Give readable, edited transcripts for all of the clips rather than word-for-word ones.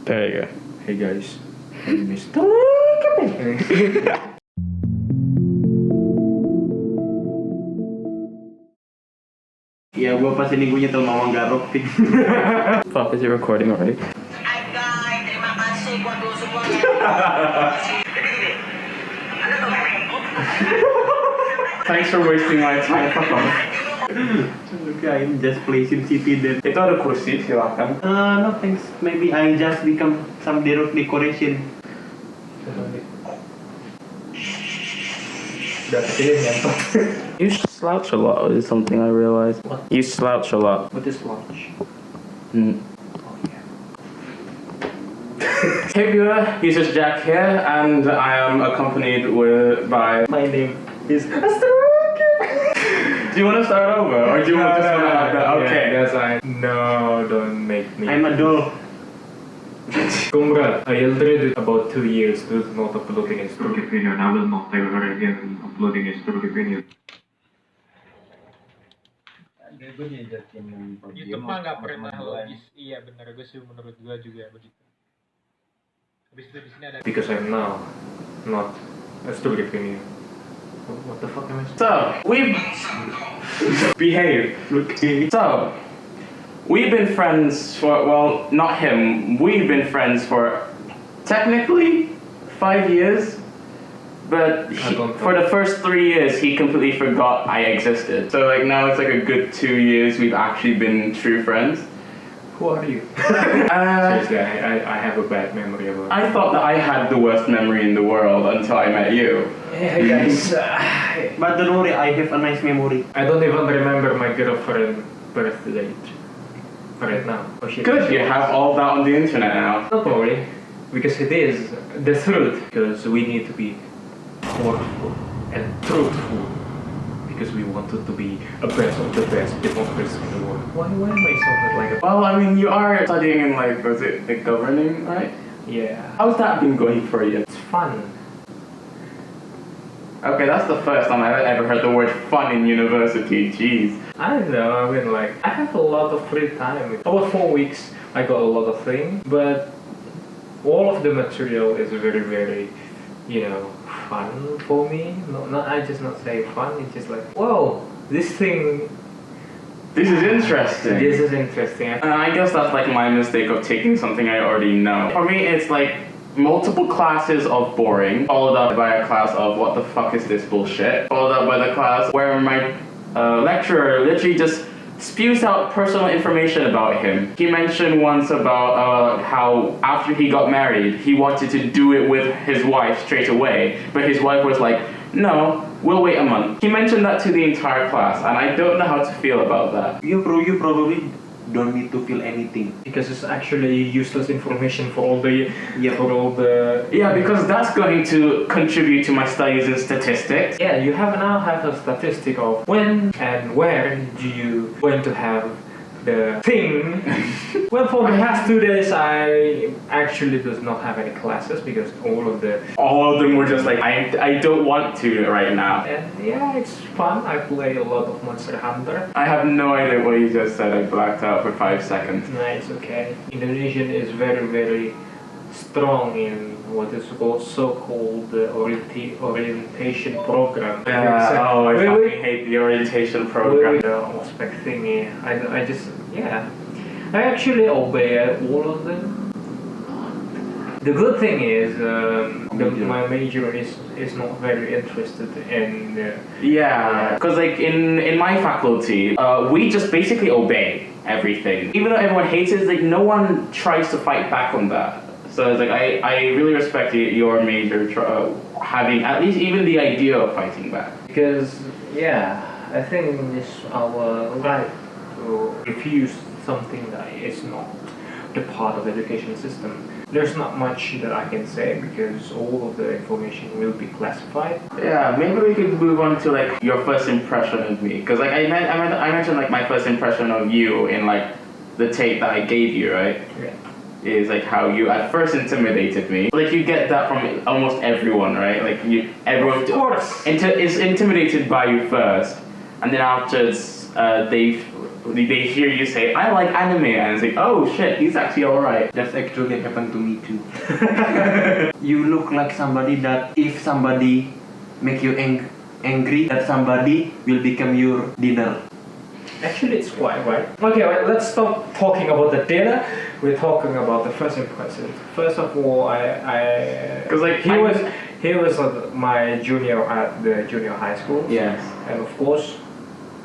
There you go. Hey guys, my name is Ya gua pas ini gue nyetel Mama Garok. Fuck, is it recording already? Hai guys, terima kasih buat lo semua. Thanks for wasting my time. Fuck off. Okay, I'm just placing city then. Itu ada kursi, silakan. No thanks. Maybe I just become some decoration. You slouch a lot is something I realized. What? You slouch a lot. What is lunch? Mm. Oh yeah. Hey viewer, UselessJack here, and I am accompanied by... My name is Strhuki. Do you want to start over, or do you want to just want to have that? Okay. Yeah, that's right. No, don't make me. I'm a doll. Comrade, I already about 2 years to not uploading a Strhuki video, and I will not ever again uploading a Strhuki video. YouTube mah nggak pernah logis. Iya benar, gue sih menurut gue juga begitu. Habis itu di sini ada. Because I'm now not a Strhuki video. What the fuck am I? So, we... Behave. So, we've been friends for, well, not him, we've been friends for technically 5 years, but for the first 3 years he completely forgot I existed. So like now it's like a good 2 years we've actually been true friends. Who are you? Seriously, I have a bad memory about it. I thought that I had the worst memory in the world until I met you. Hey guys, But don't worry, I have a nice memory. I don't even remember my girlfriend's birthday right now. Oh shit. Good, you have all that on the internet now. Don't worry, because it is the truth. Because we need to be powerful and truthful. Because we wanted to be a best of the best democracy in the world. Why am I sounding like a... Well, I mean, you are studying in like, was it like governing, right? Yeah. How's that been going for you? It's fun. Okay, that's the first time I've ever heard the word fun in university, jeez. I don't know, I mean like, I have a lot of free time. About 4 weeks, I got a lot of things, but all of the material is very, very, you know, fun for me. I just not say fun, it's just like, whoa, this thing... This is interesting. This is interesting. I guess that's like my mistake of taking something I already know. For me, it's like multiple classes of boring, followed up by a class of what the fuck is this bullshit, followed up by the class where my lecturer literally just spews out personal information about him. He mentioned once about how after he got married, he wanted to do it with his wife straight away, but his wife was like, no, we'll wait a month. He mentioned that to the entire class, and I don't know how to feel about that. You probably don't need to feel anything. Because it's actually useless information for all the... Yeah, Yeah, because that's going to contribute to my studies in statistics. Yeah, you now have a statistic of when and where do you going to have the thing. Well, for the past 2 days, I actually does not have any classes because all of them were just like, I don't want to right now. And yeah, it's fun. I play a lot of Monster Hunter. I have no idea what you just said. I blacked out for 5 seconds. No, it's okay. Indonesian is very, very strong in what is so-called orientation program. I fucking hate the orientation program. Expecting I just, yeah. I actually obey all of them. The good thing is, my major is not very interested in... Yeah, because like in my faculty, we just basically obey everything. Even though everyone hates it, it's like no one tries to fight back on that. So it's like I really respect your major having at least even the idea of fighting back. Because yeah, I think it's our right to refuse something that is not the part of the education system. There's not much that I can say because all of the information will be classified. Yeah, maybe we could move on to like your first impression of me, because like I mentioned like my first impression of you in like the tape that I gave you, right? Yeah. Is like how you at first intimidated me. Like you get that from almost everyone, right? Like everyone of course is intimidated by you first, and then after they hear you say, I like anime, and it's like, oh shit, he's actually alright. That's actually happened to me too. You look like somebody that if somebody make you angry, that somebody will become your dinner. Actually, it's quite right. Okay, right, let's stop talking about the dinner. We're talking about the first impression. First of all, Because like he was my junior at the junior high school. yes. And of course,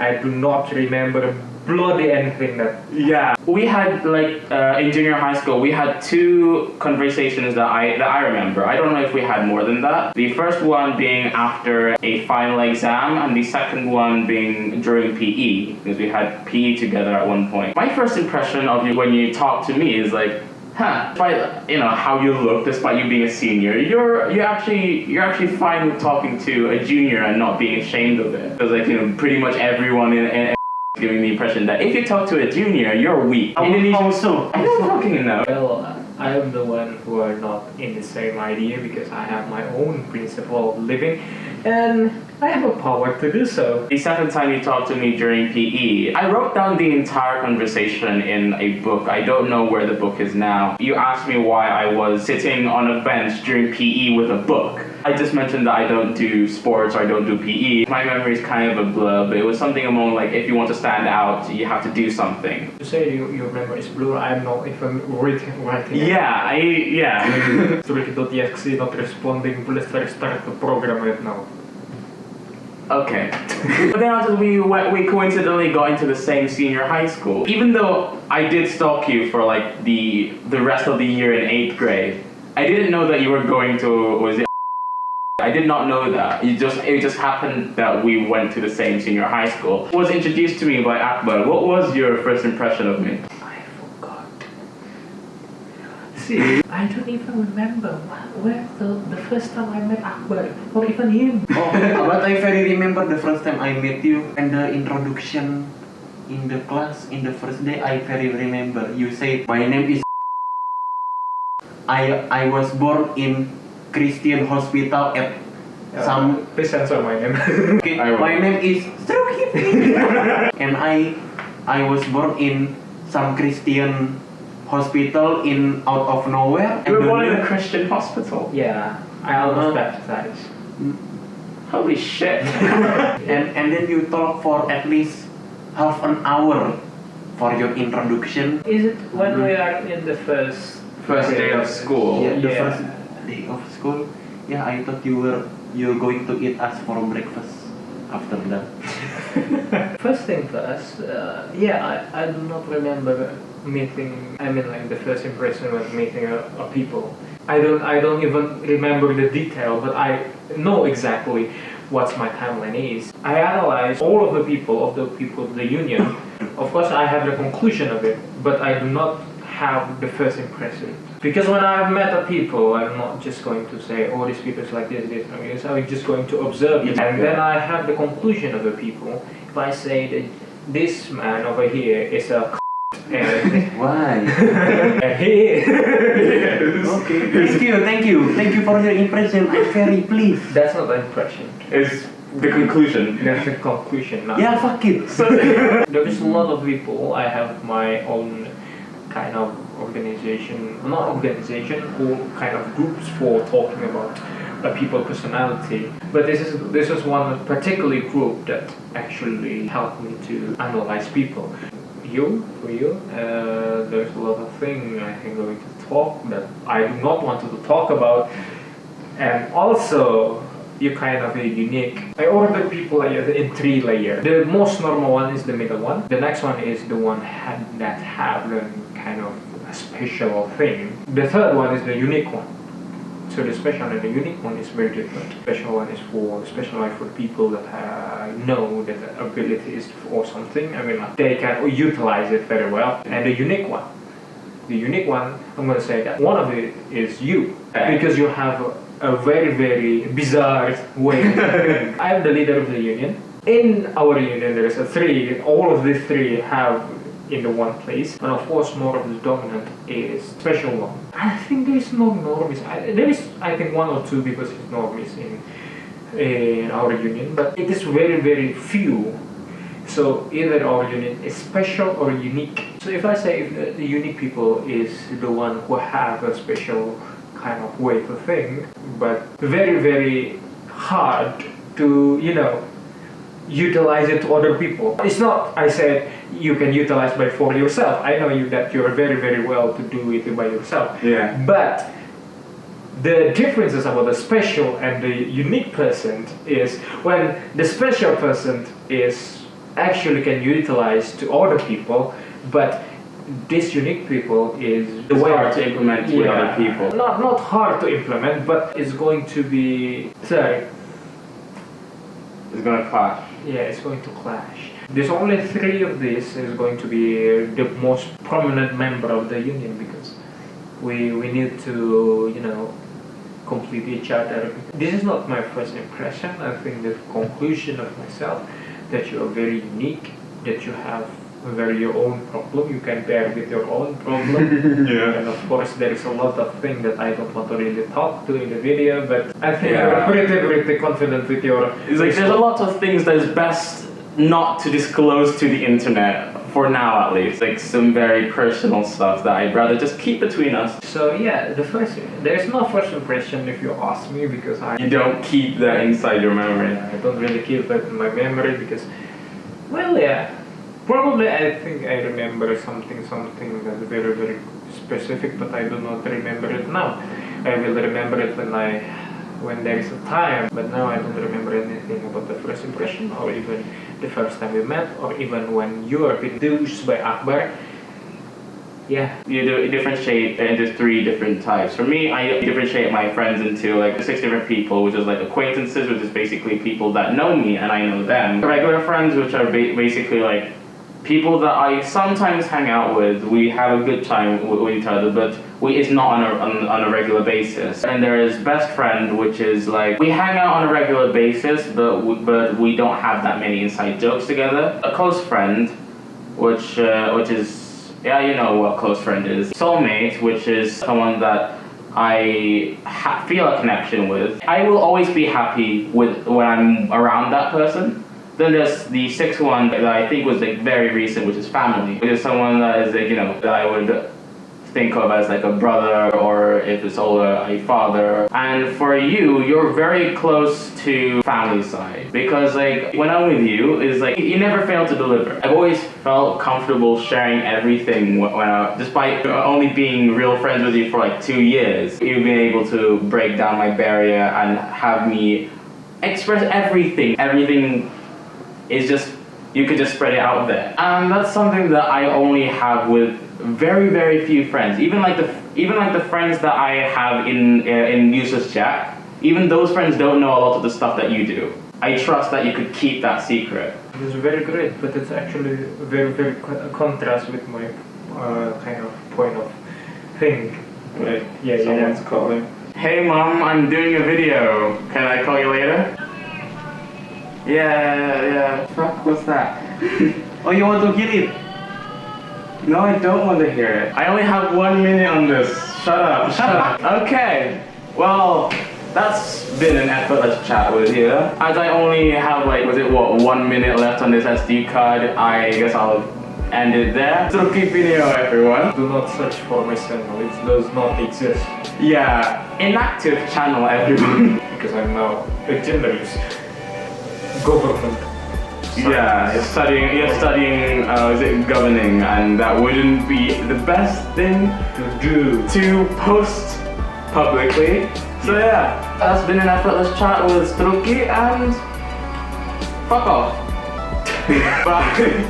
I do not remember bloody anything that. Yeah, we had like in junior high school, we had 2 conversations that I remember. I don't know if we had more than that. The first one being after a final exam, and the second one being during PE, because we had PE together at one point. My first impression of you when you talk to me is like, despite how you look, despite you being a senior, you're actually fine with talking to a junior and not being ashamed of it. Because pretty much everyone in giving the impression that if you talk to a junior, you're weak. Also, I'm not talking enough. Well, I am the one who are not in the same idea because I have my own principle of living, and I have a power to do so. The second time you talked to me during PE, I wrote down the entire conversation in a book. I don't know where the book is now. You asked me why I was sitting on a bench during PE with a book. I just mentioned that I don't do sports or I don't do PE. My memory is kind of a blur, but it was something among like, if you want to stand out, you have to do something. You say your memory is blur. I'm not even writing. Yeah, Strhuki.exe not responding. Let's restart the program right now. Okay. But then after we coincidentally got into the same senior high school. Even though I did stalk you for like the rest of the year in 8th grade, I didn't know that you were going to, I did not know that. It just happened that we went to the same senior high school. It was introduced to me by Akbar. What was your first impression of me? I forgot. See, I don't even remember where the first time I met Akbar, or even him. oh, but I very remember the first time I met you and the introduction in the class in the first day. I very remember you said, my name is. I was born in Christian hospital at some. Please censor my name. Okay, my name is Strhuki. And I was born in some Christian hospital in out of nowhere. You were born in a Christian hospital? Yeah, I almost baptized. Holy shit. and then you talk for at least half an hour for your introduction. Is it when we are in the first day of school? Yeah, the Yeah. first day of school. Yeah, I thought you're going to eat us for breakfast after that. First thing first, I do not remember meeting. I mean, like the first impression was meeting a people. I don't even remember the detail, but I know exactly what my timeline is. I analyze all of the people of the union. Of course, I have the conclusion of it, but I do not have the first impression. Because when I've met a people, I'm not just going to say, oh, this people is like this. I'm just going to observe it. And then I have the conclusion of the people. If I say that this man over here is a and Why? and he is. Okay. Thank you for your impression. I'm very pleased. That's not the impression. Is the conclusion. That's the conclusion now. Yeah, fuck it. There is a lot of people. I have my own kind of not organization, or kind of groups for talking about a people personality. But this is one particular group that actually helped me to analyze people. For you, there's a lot of things I think going to talk that I do not want to talk about, and also you're kind of a unique. I ordered people in 3 layers. The most normal one is the middle one. The next one is the one that have the kind of a special thing. The third one is the unique one. So the special and the unique one is very different. Special one is specialized for people that know that the ability is for something. I mean, like, they can utilize it very well. And the unique one, I'm going to say that one of it is you, because you have a very, very bizarre way of thinking. I am the leader of the union. In our union, there is a 3. All of these 3 have in the one place, and of course more of the dominant is special one. I think there is no normies. There is, I think, 1 or 2 because it's normies in our union, but it is very, very few So either or you need a special or unique. So if I say if the unique people is the one who have a special kind of way to think, but very, very hard to, utilize it to other people. It's not, I said, you can utilize by for yourself. I know you that you're very, very well to do it by yourself. Yeah. But the differences about the special and the unique person is when the special person is actually can utilize to other people, but this unique people is the It's way hard to implement with other people. Not hard to implement, but it's going to be It's gonna clash. Yeah, it's going to clash. There's only 3 of these is going to be the most prominent member of the union because we need to complete each other. This is not my first impression. I think the conclusion of myself that you are very unique, that you have your own problem, you can bear with your own problem. Yeah. And of course there is a lot of things that I don't want to really talk to in the video, but I think Yeah. you're pretty confident with your... It's like there's a lot of things that is best not to disclose to the internet, for now at least. Like some very personal stuff that I'd rather just keep between us. So yeah, there's no first impression if you ask me because You don't keep that inside your memory. I don't really keep that in my memory because, probably I think I remember something that's very, very specific, but I do not remember it now. I will remember it when there is a time, but now I don't remember anything about the first impression or even the first time we met or even when you are introduced by Akbar. Yeah. You differentiate into 3 different types. For me, I differentiate my friends into like 6 different people, which is like acquaintances, which is basically people that know me and I know them. Regular friends, which are basically like people that I sometimes hang out with. We have a good time with each other, but it's not on a regular basis. And there is best friend, which is like we hang out on a regular basis, but we don't have that many inside jokes together. A close friend, which is you know what close friend is. Soulmate, which is someone that I feel a connection with. I will always be happy when I'm around that person. Then there's the 6th one that I think was like very recent, which is family, which is someone that is like, that I would think of as like a brother, or if it's older, a father. And for you're very close to family side because like when I'm with you, is like you never fail to deliver. I've always felt comfortable sharing everything despite only being real friends with you for like 2 years. You've been able to break down my barrier and have me express everything. Everything is just, you could just spread it out there. And that's something that I only have with very, very few friends. Even like the friends that I have in UselessJack, even those friends don't know a lot of the stuff that you do. I trust that you could keep that secret. It's very great, but it's actually very, very contrast with my kind of point of thing. Wait, Someone's calling. Hey mom, I'm doing a video. Can I call you later? Yeah. Fuck, what's that? Oh, you want to kill it? No, I don't want to hear it. I only have 1 minute on this. Shut up. Okay. Well, that's been an effortless chat with you. As I only have 1 minute left on this SD card, I guess I'll end it there. Strhuki video, everyone. Do not search for my channel, it does not exist. Yeah, inactive channel, everyone. Because I'm now a generous government. Yeah, you're studying is it governing, and that wouldn't be the best thing to post publicly. So yeah, that's been an effortless chat with Strhuki, and fuck off. Bye.